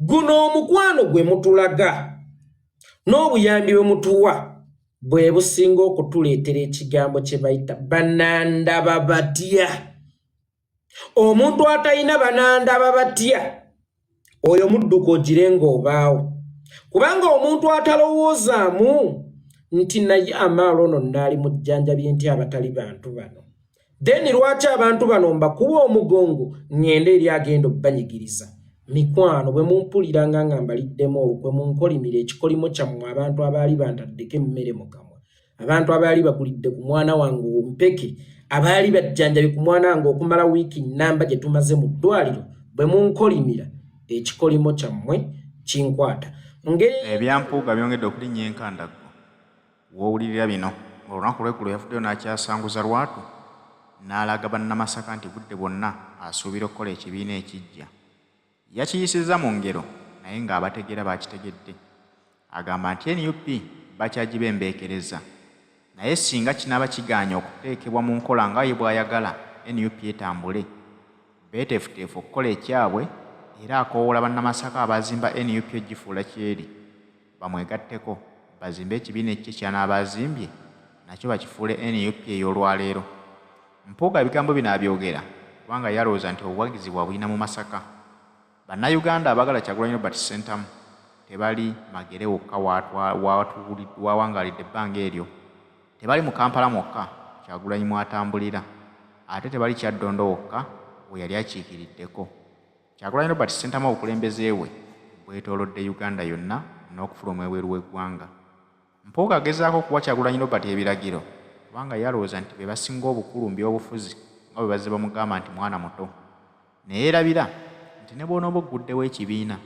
guno omukwano gwe mutulaga n'obuyambi bwe mutuwa bwe businga okutuleetera ekigambo kye bayita banandaba batya. Omuntu atalina banandaba batya oyo mudduka ogirenga obaawo, kubanga omuntu atalowoozaamu nti naye amaalo ono naali mujjanjabye nti abatali bantu bano, then lwaki abantu bano mbakuba omugongo ngende eri agenda obbanyigiriza. Mikwano bwe mumpuliranga nga mbaliddemu olukwe munkolimire ekikolimo kyammwe abantu abaali bantaddeko emmere mu kamwa, abantu abaali bagulidde ku mwana wange ompeke, abaali bajjanjabe ku mwana wange okumala wiiki nnamba gye tumaze mu ddwaliro, bwe munkolimira ekikolimo kyammwe kinkwata. Ebyampuuga byongedde okulinnya enkandago. W'owulirira bino olunaku lw'eggulo yavuddeyo n'akyasanguza lwatu n'alaga bannamasaka nti budde bwonna asuubira okukola ekibiina ekijja. Yakiyisizza mu ngero naye ng'abategeera baakitegedde. Agamba nti NUP bakyagibembeekereza, naye singa kinaaba kigaanye okuteekebwa mu nkola nga ye bw'ayagala NUP etambule, beeteefuteefu okukola ekyabwe era akoowoola bannamasaka abazimba NUP egifuula kyeri bamwegatteko bazimbe ekibiina ekye ky'anaabazimbye nakyo bakifuule NUP ey'olwaleero. Mpuuga ebigambo bino abyogera kubanga yalowooza nti obuwagizi bwabulina mu Masaka. Bannayuganda abagala Kyagulanyi Robert Ssentamu tebali Magere wokka wawangalidde ebbanga eryo, tebali mu Kampala mwokka Kyagulanyi mwatambulira, ate tebali Kyaddondo wokka we yali akiikiriddeko. Kyagulanyi Robert Ssentamu obukulembeze bwe bwetoolodde Uganda yonna n'okufuluma ebweru w'eggwanga. Mpuuga agezaako okuwa Kyagulanyi Robert ebiragiro kubanga yalowooza nti be basinga obukulu mu by'obufuzi nga bwe bazze bamugamba nti mwana muto, naye yeerabira nti ne bw'onooba ogguddewo ekibiina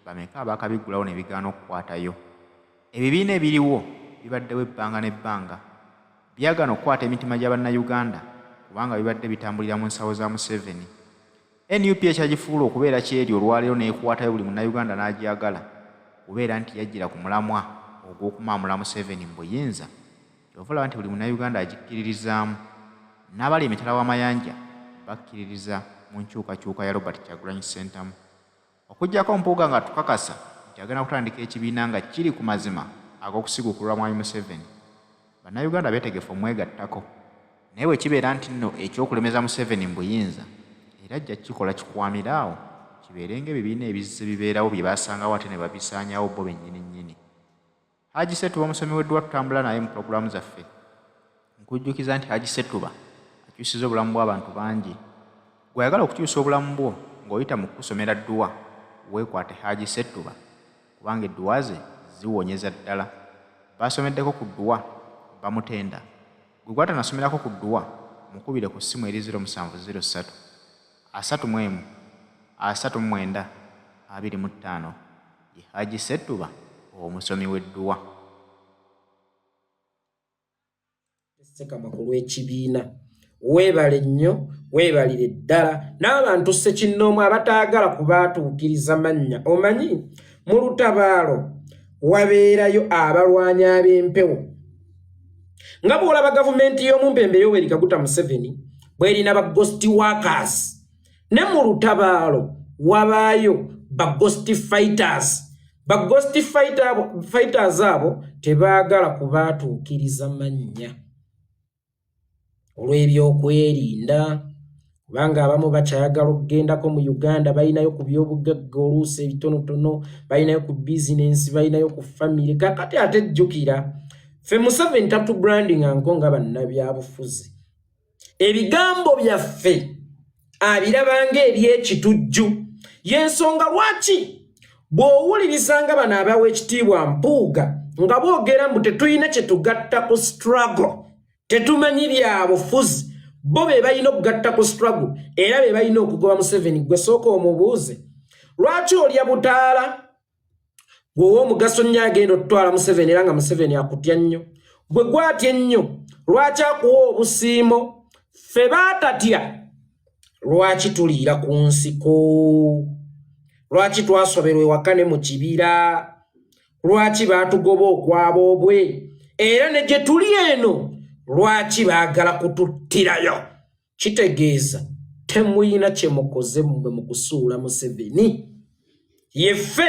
bameka abaakabiggulawo ne bigaana okukwatayo. Ebibiina ebiriwo bibaddewo ebbanga n'ebbanga, byagaana okukwata emitima gy'Abannayuganda kubanga bibadde bitambulira mu nsawo za Museveni. NUP ekyagifuula okubeera kyeri olwaleero n'ekwatayo buli munnayuganda n'agyagala kubeera nti yajjira ku mulamwa ogw'okumaamula Museveni mu buyinza, kyova olaba nti buli munnayuganda agikkiririzaamu, n'abali emitala w'amayanja bakkiririza mu nkyukakyuka ya Robert Kyagulanyi Ssentamu. Okuggyako Mpuuga nga tukakasa nti agenda kutandika ekibiina nga kiri ku mazima ag'okusiguukulwa Mwami Museveni, bannayuganda beetegefu omwegattako, naye bwe kibeera nti nno ekyokulemeza Museveni mu buyinza era ajja kikola kikwamira awo kibeere ng'ebibiina ebizze bibeerawo bye baasangawo ate ne babisaanyawo bo bennyini nnyini. Haji Ssettuba musomi w'eddwa tutambula naye mu pulogulaamu zaffe. Nkujjukiza nti Haji Ssettuba akyusizza obulamu bw'abantu bangi. Gw'ayagala okukyusa obulamu bwo ng'oyita mu kusomera dduwa, weekwate Haji Ssettuba kubanga edduwa ze ziwonyeza ddala. Baasomeddeko ku dduwa bamutenda. Gwe gw'atanasomerako ku dduwa mukubire ku ssimu eri 0703 31 39 25. Ye Haji Ssettuba omusomi w'edduwa. Sekamakulu w'ekibiina weebale nnyo, weebalire ddala n'abantu ssekinnoomu abataagala kubaatuukiriza mannya. Omanyi mu lutabaalo wabeerayo abalwanyi ab'empewo nga bw'olaba gavumenti y'omumpembe Yoweri Kaguta Museveni bw'erina ba ghost workers, ne mu lutabaalo wabaayo ba ghost fighters. Ba ghost fighters abo tebaagala kubaatuukiriza mannya olw'ebyokwerinda, kubanga abamu bakyayagala okugendako mu Uganda, balinayo ku byobugagga oluusi ebitonotono, balinayo ku bizinensi, balinayo ku famire. Kakati ate jjukira ffe Museveni tatubrandinganko nga bannabyabufuzi. Ebigambo byaffe abirabanga eby'ekitujju, y'ensonga lwaki bw'owulirizanga bano abawa ekitiibwa Mpuuga nga boogera mbu tetulina kye tugatta ku struggle, tetumanyi byabufuzi, bo be balina okugatta ku struggle era be balina okugoba Museveni. Gwe sooka omubuuze lwaki olya butaala gwe omugaso nnyo agenda okutwala Museveni era nga Museveni akutya nnyo, gwe gwatya ennyo lwaki akuwa obusiimo, ffe baatatya lwaki tuliira ku nsiko, lwaki twasoberwa ewaka ne mu kibira, lwaki baatugoba okwaba obwe, era ne gye tuli eno lwaki baagala kututtirayo. Kitegeeza temuyina kye mukoze mmwe mu kusuula Museveni. yeffe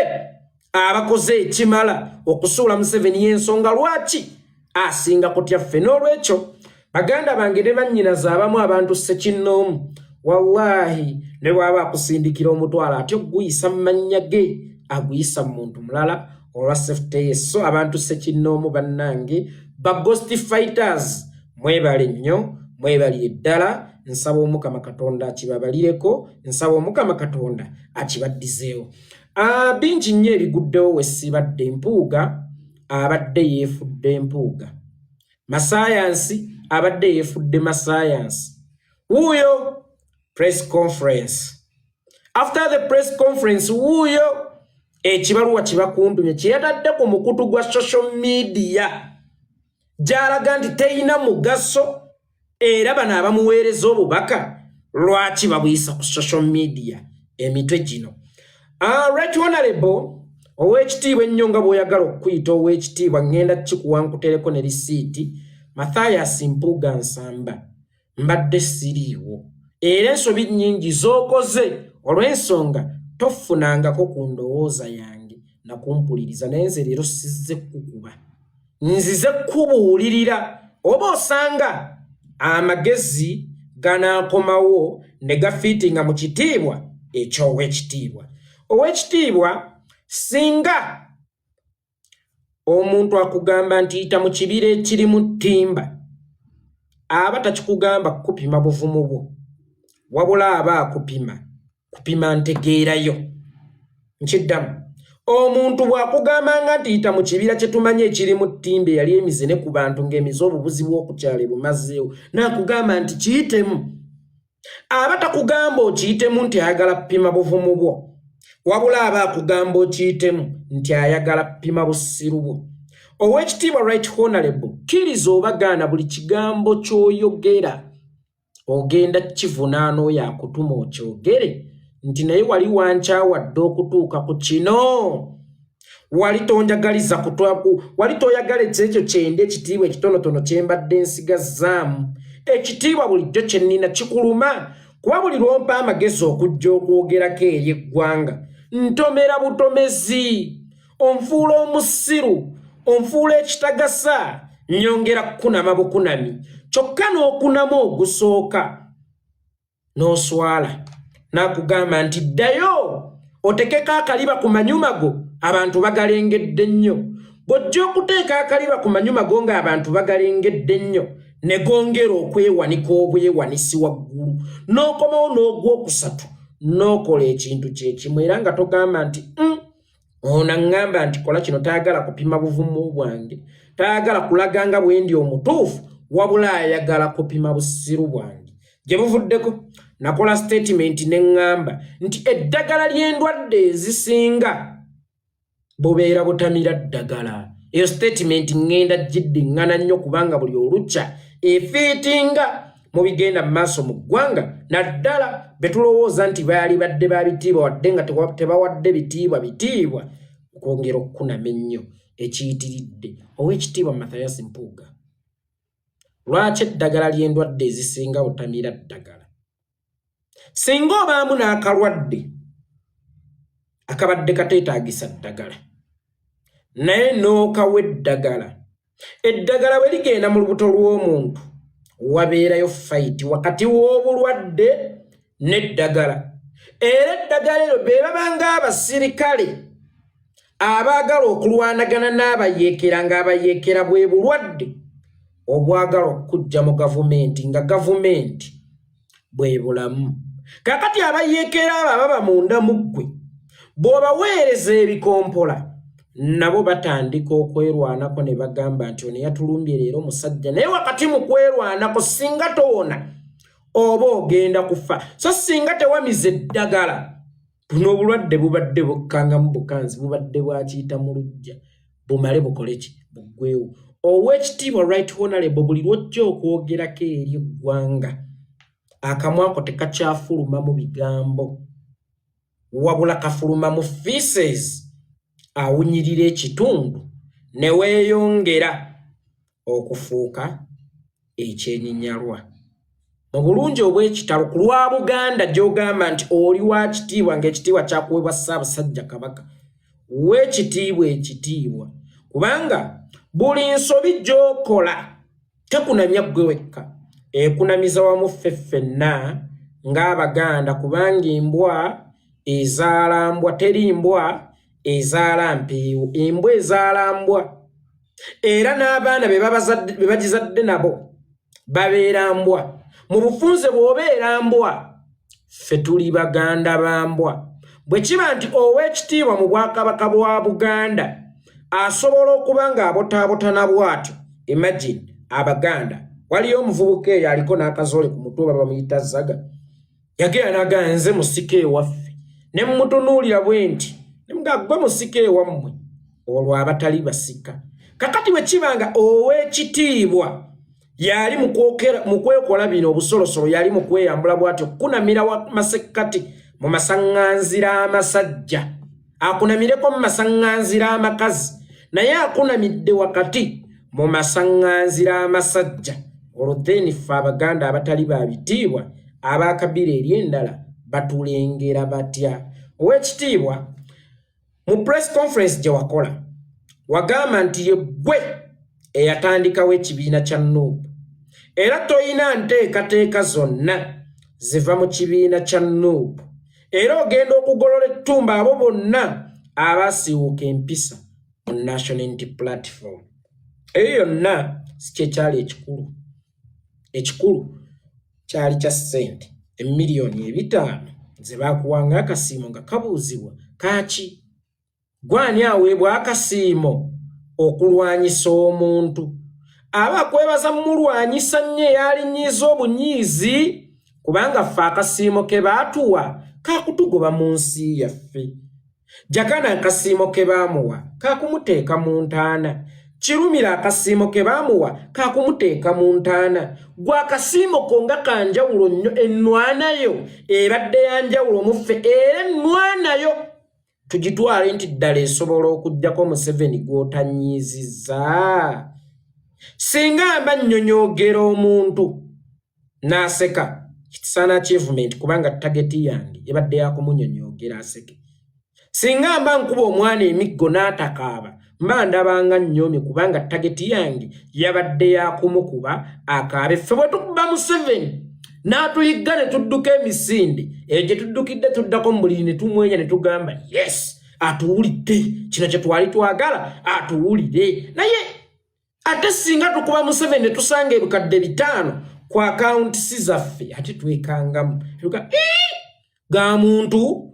abakoze ekimala okusuula Museveni y'ensonga lwaki asinga kutya ffe. N'olwekyo baganda bange ne bannyinaze abamu abantu ssekinnoomu wallahi ne bw'aba akusindikira omutwalo ate oguyisa mu mannya ge aguyisa mu muntu mulala olwa safety ye. So abantu ssekinnoomu bannange ba ghost fighters mwebale nnyo, mwebalire ddala. Nsaba Omukama Katonda akibabalireko, nsaba Omukama Katonda akibaddizeewo. Bingi nnyo ebiguddewo we sibadde. Mpuuga abadde yeefudde Mpuuga, masayansi abadde yeefudde masayansi. Wuuyo press conference, after the press conference wuuyo ekibaluwa kibakundumye kye yatadde ku mukutu gwa social media gy'alaga nti teyina mugaso era bano abamuweereza obubaka lwaki babuyisa ku social media emitwe gino. Right Honorable Oweekitiibwa ennyo nga bw'oyagala okuyita Oweekitiibwa, ngenda kikuwankutereko ne lisiiti. Mathias Mpuuga Nsamba mbadde siriiwo era ensobi nnyingi z'okoze olw'ensonga tofunangako ku ndowooza yange na kumpuliriza, naye nze leero sizze kukuba, nzize kubuulirira oba osanga amagezi ganaakomawo ne gafiitinga mu kitiibwa eky'Oweekitiibwa. Oweekitiibwa singa omuntu akugamba nti yita mu kibira ekirimu ttimba, aba takikugamba kupima buvumu bwo, wabula aba akupima ntegeerayo. Nkiddamu, omuntu bw'akugambanga nti yita mu kibira kye tumanyi ekirimu ttimba eyali emizene ku bantu ng'emize obubuzi bw'okukyala ebumazeewo, n'akugamba nti kiyitemu, aba takugamba okiyitemu nti ayagala kupima buvumu bwo, wabula aba akugamba okiyitemu nti ayagala kupima bussiru bwo. Oweekitiibwa Right Honorable, kkiriza obagaana buli kigambo ky'oyogera ogenda kivunaana oyo akutuma okyogere nti naye wali wankyawadde okutuuka ku kino, wali tonjagaliza kutwaku, wali toyagala ekyo kyende ekitiibwa ekitonotono kye mbadde nsigazzaamu. Ekitiibwa bulijjo kye nnina kikuluma, kuba buli lwompa amagezi okujja okwogerako eri eggwanga ntomera butomezi, onfuula omusiru, onfuula ekitagasa, nyongera kukunama bukunami, kyokka n'okunama ogusooka n'oswala n'akugamba nti ddayo otekeko akaliba ku manyuma go, abantu bagalengedde nnyo. Bw'ojja okuteeka akaliba ku manyuma go ng'abantu bagalengedde nnyo, ne gongera okwewanika obwewanisi waggulu, n'okomawo n'ogwokusatu n'okola ekintu kye kimu era nga togamba nti ono aŋŋamba nti kola kino, tayagala kupima buvumu bwange, tayagala kulaga nga bwe ndi omutuufu, wabula ayagala kupima bussiru bwange. Gye buvuddeko nakola statement ne ŋŋamba nti eddagala ly'endwadde ezisinga bubeera butamira ddagala. Eyo statement ngenda giddiŋŋana nnyo kubanga buli olukya efiitinga mu bigenda mu maaso mu ggwanga, naddala be tulowooza nti baali badde ba bitiibwa wadde nga tebawadde bitiibwa okwongera okukunama ennyo ekiyitiridde. Oweekitiibwa Mathias Mpuuga, lwaki eddagala ly'endwadde ezisinga butamira ddagala? Singa obaamu n'akalwadde akabadde kateetaagisa ddagala naye n'okawa eddagala, eddagala bwe ligenda mu lubuto lw'omuntu wabeerayo fayiti wakati w'obulwadde n'eddagala. Era eddagala eryo be babanga abasirikale abaagala okulwanagana n'abayeekera ng'abayeekera bwe bulwadde obwagala okujja mu gavumenti nga gavumenti bwe bulamu. Kakati abayeekera abo ababa munda mu ggwe bw'obaweereza ebikompola nabo batandika okwerwanako ne bagamba nti ono yatulumbye leero musajja, naye wakati mu kwerwanako singa towona oba ogenda kufa. So singa tewamize eddagala, buno obulwadde bubadde bukkanga mu bukanzi, bubadde bwakiyita mu lujja, bumale bukole ki? Buggwewo. Oweekitiibwa Right Honorable, buli lwojja okwogerako eri eggwanga akamwa ako tekakyafuluma mu bigambo, wabula kafuluma mu feces awunyirira ekitundu ne weeyongera okufuuka ekyenyinyalwa. obulungi obw'ekitalo ku lwa Buganda gy'ogamba nti oli wa kitiibwa ng'ekitiibwa kyakuweebwa Ssaabasajja Kabaka. Weekitiibwa ekitiibwa kubanga buli nsobi gy'okola tekunamya ggwe wekka, ekunamiza wamu ffenna ng'Abaganda kubanga embwa ezaala mbwa, teri mbwa ezaala mpeewo, embwa ezaala mbwa. Era n'abaana be bagizadde nabo babeera mbwa. Mu bufunze bw'obeera mbwa, ffe tuli Baganda ba mbwa. Bwe kiba nti ow'ekitiibwa mu Bwakabaka bwa Buganda asobola okuba ng'abotaabotana bw'atyo, imagine Abaganda. Waliyo omuvubuka eyo aliko n'akazoole ku mutwe bamuyita Zaga, yagenda n'agamba nze musika ewaffe, ne mmutunuulira bwe nti ne mugamba gwe musika ewammwe, olwo abatali basika. Kakati bwe kiba nga ow'ekitiibwa yali mu kwekola bino obusolosolo, yali mu kweyambula bw'atyo kunamira wa masekkati mu masaŋŋanzira amasajja, akunamireko mu masaŋŋanzira amakazi, naye akunamidde wakati mu masaŋŋanzira amasajja. Olwo then ffe Abaganda abatali ba bitiibwa ab'akabira ery'endala batulengera batya? Ow'ekitiibwa mu press conference gye wakola wagamba nti ye ggwe eyatandikawo ekibiina kya NUP, era toyina nteekateeka zonna ziva mu kibiina kya NUP, era ogenda okugolola ettumba abo bonna abaasiiwuuka empisa mu National Unity Platform. Eyo yonna si kye kyali ekikulu. Ekikulu kyali kya ssente emiliyoni 5 ze baakuwanga akasiimo nga kabuuzibwa kaaki. Gwani aweebwa akasiimo okulwanyisa omuntu aba akwebaza mulwanyisa nnyo eyalinyiza obunyiizi, kubanga ffe akasiimo ke baatuwa kaakutugoba mu nsi yaffe. Jagana akasiimo ke baamuwa kaakumuteeka mu ntaana, Kirumira akasiimo ke baamuwa kaakumuteeka mu ntaana. Gwa akasiimo ko nga kanjawulo nnyo, ennwana yo ebadde yanjawulo mu ffe, era ennwana yo tugitwale nti ddala esobola okuggyako Museveni gw'otanyiizizza. Singa mba nnyonyoogera omuntu n'aseka, kitisaana achievement kubanga tageti yange ebadde yakumunyonyoogera aseke. Singa mba nkuba omwana emiggo n'atakaaba, mba ndabanga nnyoomye kubanga tageti yange yabadde yakumukuba akaabe. Ffe bwe tukuba Museveni n'atuyigga ne tudduka emisinde, eyo gye tuddukidde tuddako mu buliri ne tumwenya ne tugamba yes, atuwulidde kino kye twali twagala, atuwulire. Naye ate singa tukuba Museveni ne tusanga ebikadde 5 ku akaunti si zaffe, ate twekangamu ga muntu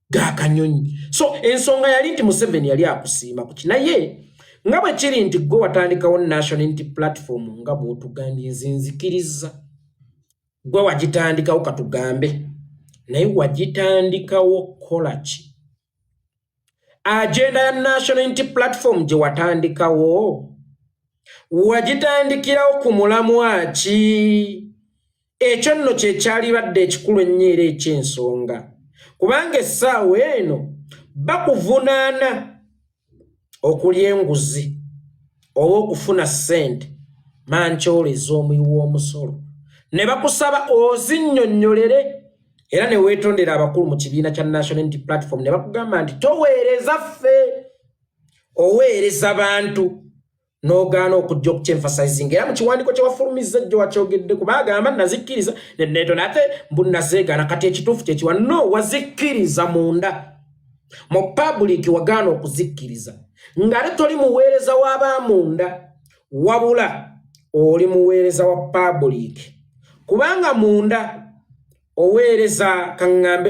ga kanyonyi. So ensonga yali nti Museveni yali akusiima ku kinaye nga bwe kiri nti gwe watandikawo National Unity Platform nga bw'otugambye nze nzikiriza. Gwe wagitandikawo katugambe, naye wagitandikawo kukola ki? Agenda ya National Unity Platform gye watandikawo wagitandikirawo ku mulamwa ki? Ekyo nno kye kyalibadde ekikulu ennyo era eky'ensonga, kubanga essaawa eno bakuvunaana okulya enguzi oba okufuna ssente mankyoleza omuyi w'omusolo, ne bakusaba ozinnyonnyolere era ne weetondera abakulu mu kibiina kya National Unity Platform ne bakugamba nti toweereza ffe, oweereza bantu. N'ogaana okujja okukyemfasizing era mu kiwandiiko kye wafulumizza jjo wakyogedde kuba agamba nazikkiriza neneeto nate mbunazeegaana kati ekituufu kye kiwa no wazikkiriza munda mu public wagaana okuzikkiriza ng'ate toli muweereza w'abamunda wabula oli muweereza wa public kubanga munda oweereza kaŋŋambe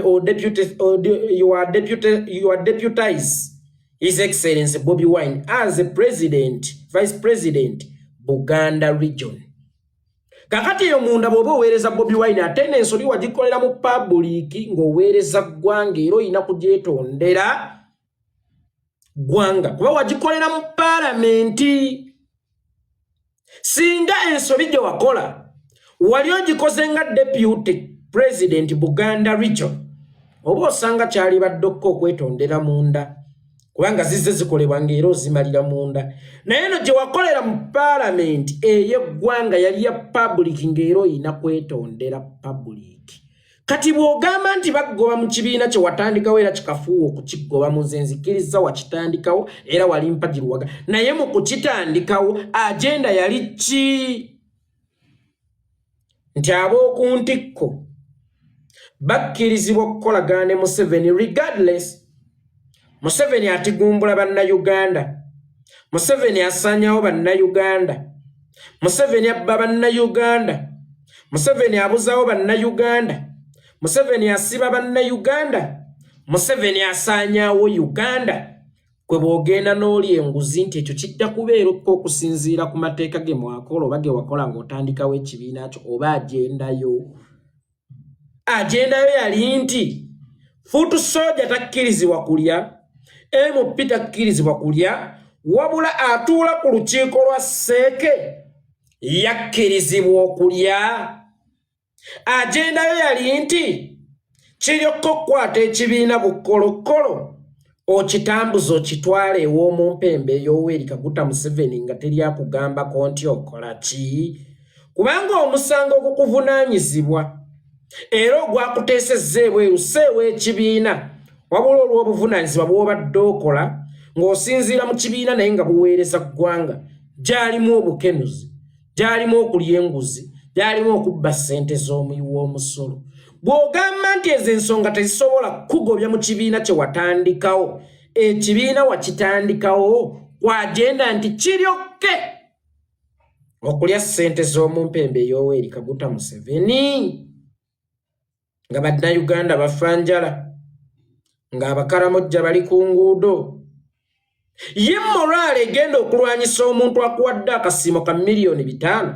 you are deputize His Excellency Bobi Wine as a Vice President, Buganda Region. Kakati yo munda bw'oba oweereza Bobi Wine ate n'ensoli wagikolera mu public ng'oweereza ggwanga era olina kugyetondera ggwanga kuba wagikolera mu paalamenti. Singa ensobi gye wakola wali ogikoze nga Deputy President Buganda Region, oba osanga kyali baddokko okwetondera munda kubanga zizze zikolebwa ngero zimalira munda naye no gye wakolera mu parliament ey'eggwanga yali ya public ngero ina kwetondera public kati bw'ogamba nti bagoba mu kibiina kye watandikawo era kikafuuwa okukigoba mu nze nzikiriza wakitandikawo era wali mpagiruwaga naye mu kukitandikawo agenda yali ki nti ab'oku ntikko bakkirizibwa okukolagana ne Museveni regardless Museveni atigumbula bannayuganda Museveni asanyawo bannayuganda Museveni abba bannayuganda Museveni abuzawo bannayuganda Museveni asiba bannayuganda Museveni asanyawo Uganda kwe bw'ogenda n'oli enguzi nti ekyo kijja kubeera okusinziira ku mateeka ge mwakola oba ge wakola ng'otandikawo ekibiina kyo oba agendayo yali nti fuutu soja takkirizibwa kulya MP takkirizibwa kulya wabula atuula ku lukiiko lwa Seeke yakkirizibwa okulya agendayo yali nti kiryoka okukwata ekibiina bukkolokolo okitambuza okitwala ew'omu mpembe ey'Yoweri Kaguta Museveni nga teri akugambako nti okola ki kubanga omusango ogukuvunaanyizibwa era ogwakuteesezza ebweru seewa ekibiina wabula olw'obuvunaanyizibwa bw'obadde okola ng'osinziira mu kibiina naye nga buweereza ggwanga gyalimu obukenuzi gyalimu okulya enguzi gyalimu okubba ssente z'omuyi w'omusolo bw'ogamba nti ezo ensonga tezisobola kugobya mu kibiina kye watandikawo ekibiina wakitandikawo kwagenda nti kiryokke okulya ssente z'omu mpembe ey'Yoweri Kaguta Museveni nga bannayuganda bafa njala ng'abakaramojja bali ku nguudo ye moraal egenda okulwanyisa omuntu akuwadde akasiimo ka miliyoni 5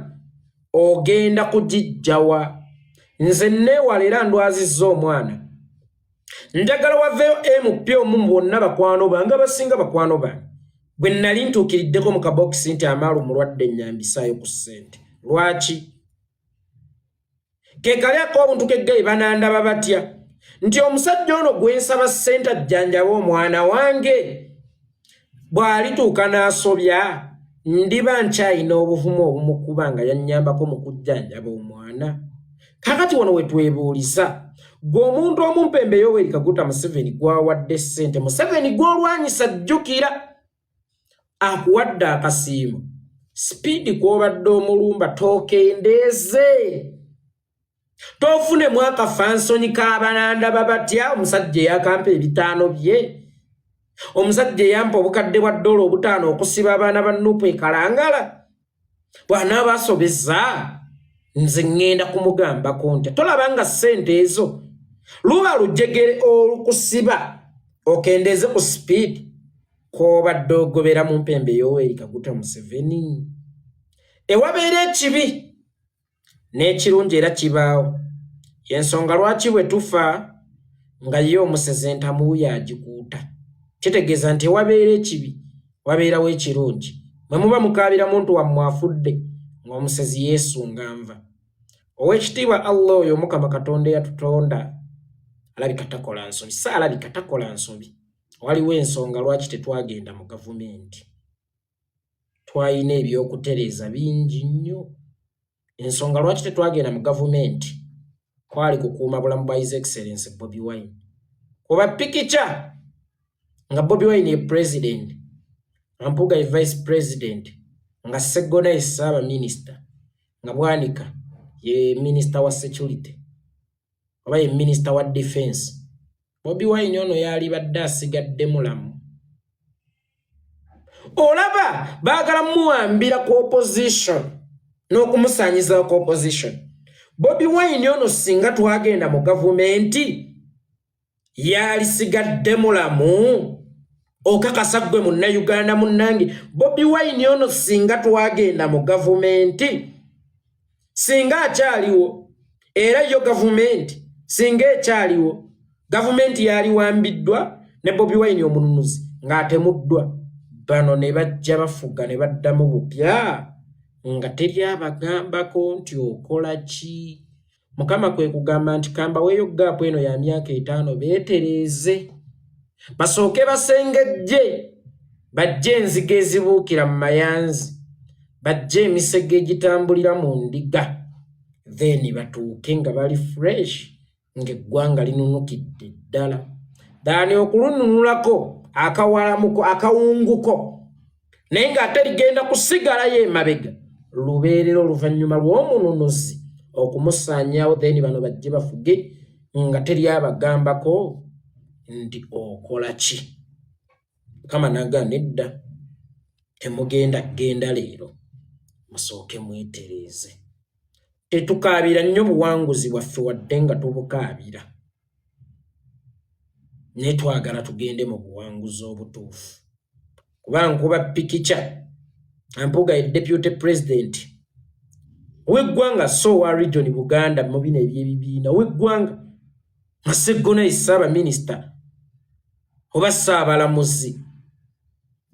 ogenda kugijjawa nze neewala era ndwazizza omwana njagala waveeyo MP omu bonna bakwano bange abasinga bakwano bange bwe nnali ntuukiriddeko mu kabokisi nti amaalu mulwadde ennyambisaayo ku ssente lwaki ke kali ak'obuntu k'eggayi banandaba batya nti omusajja ono gwensaba ssente ajjanjaba omwana wange bw'alituuka n'asobya ndiba nkyayina obuvumu obumukuba nga yannyambako mu kujjanjaba omwana kakati wano we twebuuliza gw'omuntu omumpembe Yoweri Kaguta Museveni gwawadde ssente Museveni gw'olwanyisa jjukira akuwadde akasiimo sipiidi kw'obadde omulumba tookendeeze tofunemu akafansoni k'abanandaba batya omusajja eyakampa ebitaano bye omusajja eyampa obukadde bwa $5 okusiba abaana ba Nuupu ekalangala bw'anaaba asobezza nze ngenda kumugambako ntya tolabanga ssente ezo luba lujegere olukusiba okendeeze ku sipiidi kw'obadde ogobera mu mpembe Yoweri Kaguta Museveni ewabeera ekibi n'ekirungi era kibaawo yensonga lwaki bwe tufa nga ye omuseze entamu yagikuuta kitegeeza nti ewabeera ekibi wabeerawo ekirungi mwe muba mukaabira muntu wammwe afudde ng'omusezi yeesunga nva ow'ekitiibwa Allah oyo Mukama Katonda eyatutonda alabika takola nsobi saalabika takola nsobi waliwo ensonga lwaki tetwagenda mu gavumenti twayina ebyokutereeza bingi nnyo ensonga lwaki tetwagenda mu gavumenti kwali kukuuma bulamu bwa His Excellency Bobi Wine kuba pikica nga Bobi Wine ye president nga Mpuuga ye vice president nga Sseggona ye Ssaaba minisita nga Bwanika ye minister wa security oba ye minister wa defense Bobi Wine ono yali badde asigadde mulamu olaba baagala muwambira ku opposition n'okumusaanyiza ku opposition Bobi Wine ono singa twagenda mu gavumenti yali sigadde mulamu okakasa gwe munnayuganda munnange Bobi Wine ono singa twagenda mu gavumenti singa akyaliwo era yo gavumenti singa ekyaliwo gavumenti yali wambiddwa ne Bobi Wine omununuzi ng'atemuddwa bano ne bajja bafuga ne baddamu bupya nga teri abagambako nti okola ki Mukama kwe kugamba nti kamba weeyo gaapu eno ya myaka 5 beetereeze basooke basengejje bajje enzige ezibuukira mu mayanzi bajje emisege egitambulira mu ndiga then batuuke nga bali fresh ng'eggwanga linunukidde ddala daani okulununulako akawalamuko akawunguko naye ng'ate ligenda kusigalayo emabega lubeerera oluvannyuma lw'omununuzi okumusaanyaawo then bano bajje bafuge nga teryabagambako nti okola ki kama nagamba nedda temugenda genda leero musooke mwetereeze tetukaabira nnyo buwanguzi bwaffe wadde nga tubukaabira naye twagala tugende mu buwanguzi obutuufu kuba nkuba pikica Mpuuga ye deputy president w'eggwanga Sowa region Buganda mu bino eby'ebibiina w'eggwanga Maseggona ye Ssaabaminisita oba Ssaabalamuzi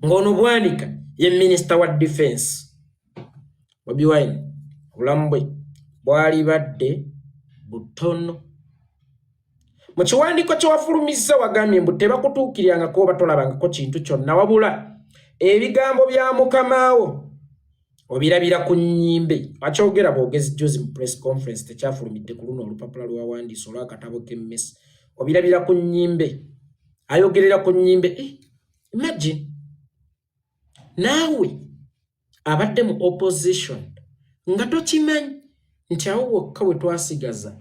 ng'ono Bwanika ye minisita wa defense Bobi Wine obulamu bwe bwali badde butono mu kiwandiiko kye wafulumizza wagambye mbu tebakutuukiryangako oba tolabangako kintu kyonna wabula ebigambo bya mukamaawo obirabira ku nnyimbe akyogera bwogezi jozi mu press conference tekyafulumidde ku luno olupapula lwawandiisa olw'akatabo k'emmesi obirabira ku nnyimbe ayogerera ku nnyimbe imagine naawe abadde mu opposition nga tokimanyi nti awo wokka we twasigaza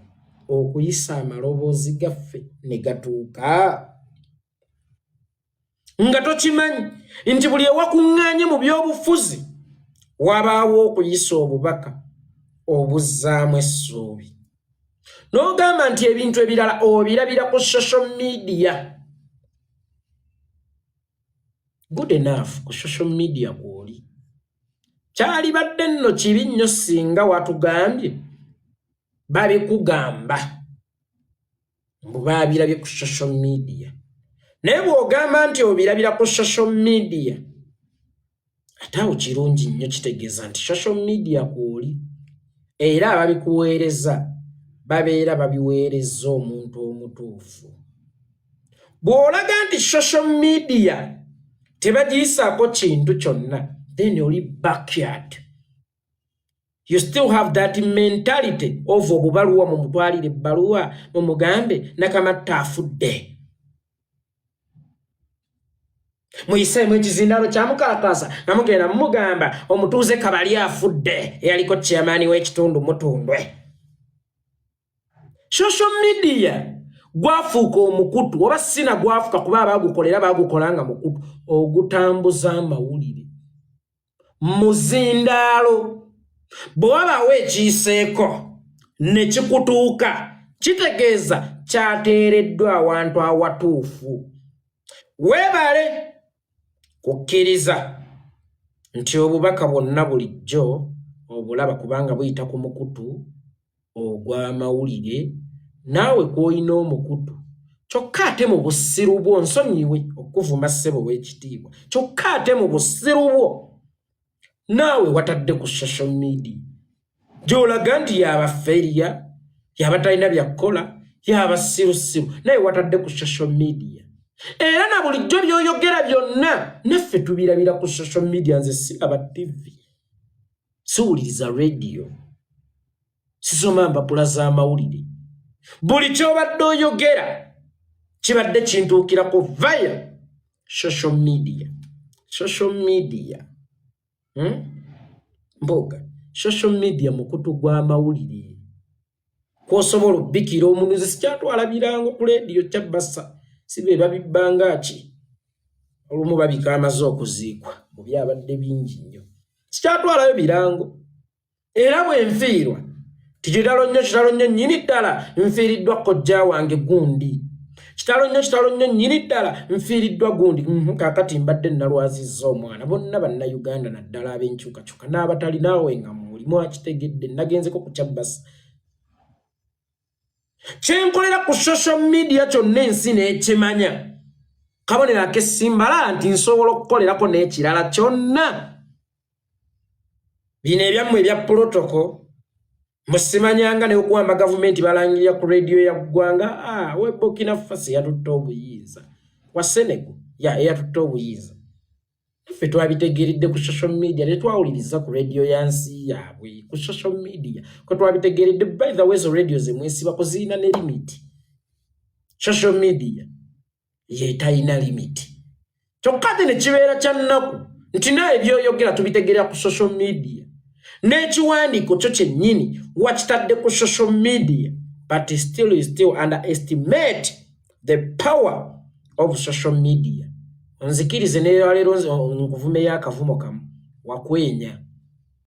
okuyisa amaloboozi gaffe ne gatuuka nga tokimanyi nti buli ewakuŋŋaanye mu by'obufuzi wabaawo okuyisa obubaka obuzzaamu essuubi n'ogamba nti ebintu ebirala obirabira ku social media good enough ku social media kwoli kyali badde nno kibi nnyo singa watugambye babikugamba mbu baabirabye ku social media naye bw'ogamba nti obirabira ku social media ate awo kirungi nnyo kitegeeza nti social media kwoli era ababikuweereza babeera babiweereza omuntu omutuufu bw'olaga nti social media tebagiyisaako kintu kyonna then oli backyard you still have that mentality of obubaluwa mumutwalire ebbaluwa mumugambe nakamatta afudde muyiseemu ekizindalo kyamukalakasa nga mugenda mumugamba omutuuze Kabali afudde eyaliko chairman w'ekitundu Mutundwe social media gwafuuka omukutu oba sina gwafuuka kuba abagukolera bagukolanga mukutu ogutambuza amawulire muzindaalo bw'obawo ekiyiseeko ne kikutuuka kitegeeza kyateereddwa awantu awatuufu weebale kukkiriza nti obubaka bwonna bulijjo obulaba kubanga buyita ku mukutu ogw'amawulire naawe kw'olina omukutu kyokka ate mu busiru bwo nsonyiwe okuvuma ssebo w'ekitiibwa kyokka ate mu busiru bwo naawe watadde ku social media gy'olaga nti yabafeeriya yaba talina byakkola yaba sirusiru naye watadde ku social media era na bulijjo by'oyogera byonna naffe tubirabira ku social media nze siraba TV siwuliriza radio sisoma mpapula z'amawulire buli ky'obadde oyogera kibadde kintuukirako via social media Mpuuga social media mukutu gw'amawulire kw'osobola obbikira omunuzi sikyatwala birango ku radio kyabbasa sibe babibbanga ki olumu babika amaze okuziikwa mu byabadde bingi nnyo sikyatwalayo birango era bwe nfiirwa kitalo nnyo nnyini ddala nfiiriddwa kojja wange gundi kitalo nnyo nnyini ddala nfiiriddwa gundi kaakati mbadde nalwazizza omwana bonna bannayuganda naddala ab'enkyukakyuka n'abatali naawe nga mulimu akitegedde nagenzeko ku kyabbasa kyenkolera ku social media kyonna ensi n'ekimanya kabonero ak'essimbala nti nsobola okukolerako n'ekirala kyonna bino ebyammwe ebya protocol musimanyanga ne okuwamba gavumenti balangirira ku radio ya ggwanga we Burkina Faso yatutte obuyinza wa Senegal ya eyatutte obuyinza ffe twabitegeeredde ku social media tetwawuliriza ku radio yansi yaabwe ku social media kwe twabitegeeredde. By the way, zo radio zemwesibako zirina ne limit. Social media yetalina limit. Kyokka ate ne kibeera kya nnaku nti naye byoyogera tubitegerera ku social media n'ekiwandiiko kyo kyennyini wakitadde ku social media, but still you still underestimate the power of social media. Nzikirize ne leero nkuvume y'akavumo kamu wakwenya